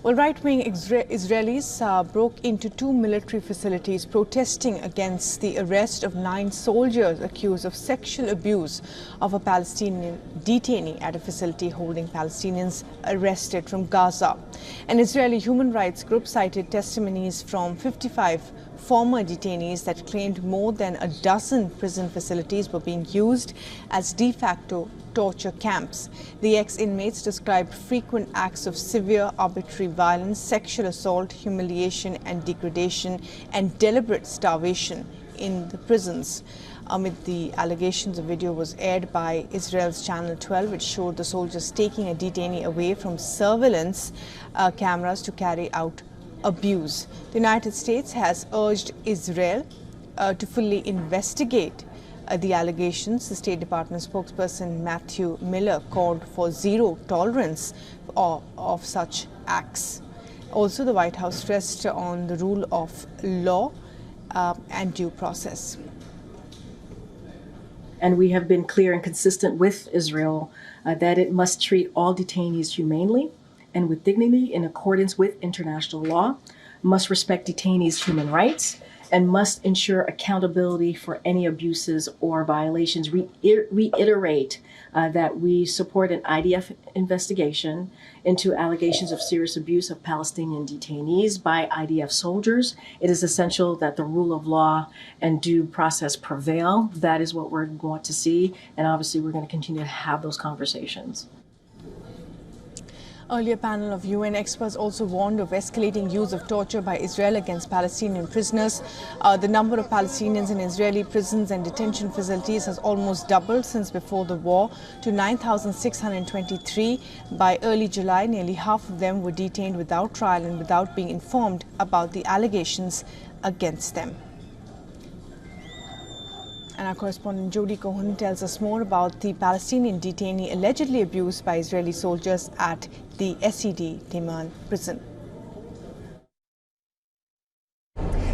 Well, right-wing Israelis broke into two military facilities protesting against the arrest of 9 soldiers accused of sexual abuse of a Palestinian detainee at a facility holding Palestinians arrested from Gaza. An Israeli human rights group cited testimonies from 55 former detainees that claimed more than a dozen prison facilities were being used as de facto torture camps. The ex-inmates described frequent acts of severe arbitrary violence, sexual assault, humiliation and degradation, and deliberate starvation in the prisons. Amid the allegations, a video was aired by Israel's Channel 12, which showed the soldiers taking a detainee away from surveillance cameras to carry out abuse. The United States has urged Israel to fully investigate the allegations. The State Department spokesperson Matthew Miller called for zero tolerance of such acts. Also, the White House stressed on the rule of law and due process. And we have been clear and consistent with Israel that it must treat all detainees humanely and with dignity in accordance with international law, must respect detainees' human rights, and must ensure accountability for any abuses or violations. Reiterate that we support an IDF investigation into allegations of serious abuse of Palestinian detainees by IDF soldiers. It is essential that the rule of law and due process prevail. That is what we're going to see, and obviously we're going to continue to have those conversations. Earlier panel of UN experts also warned of escalating use of torture by Israel against Palestinian prisoners. The number of Palestinians in Israeli prisons and detention facilities has almost doubled since before the war to 9,623. By early July, nearly half of them were detained without trial and without being informed about the allegations against them. And our correspondent Jody Cohen tells us more about the Palestinian detainee allegedly abused by Israeli soldiers at the SED Teman prison.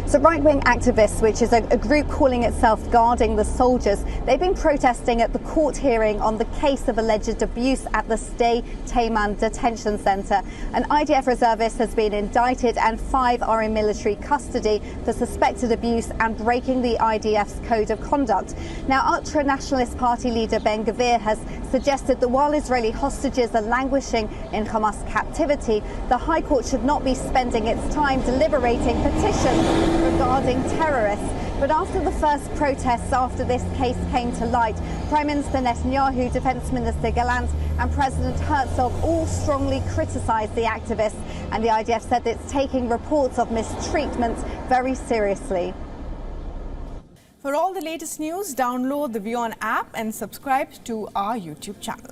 So right-wing activists, which is a group calling itself Guarding the Soldiers, they've been protesting at the court hearing on the case of alleged abuse at the Sde Teman detention centre. An IDF reservist has been indicted and 5 are in military custody for suspected abuse and breaking the IDF's code of conduct. Now, ultra-nationalist party leader Ben Gvir has suggested that while Israeli hostages are languishing in Hamas captivity, the High Court should not be spending its time deliberating petitions regarding terrorists. But after the first protests after this case came to light, Prime Minister Netanyahu, Defence Minister Gallant and President Herzog all strongly criticised the activists, and the IDF said it's taking reports of mistreatment very seriously. For all the latest news, download the WION app and subscribe to our YouTube channel.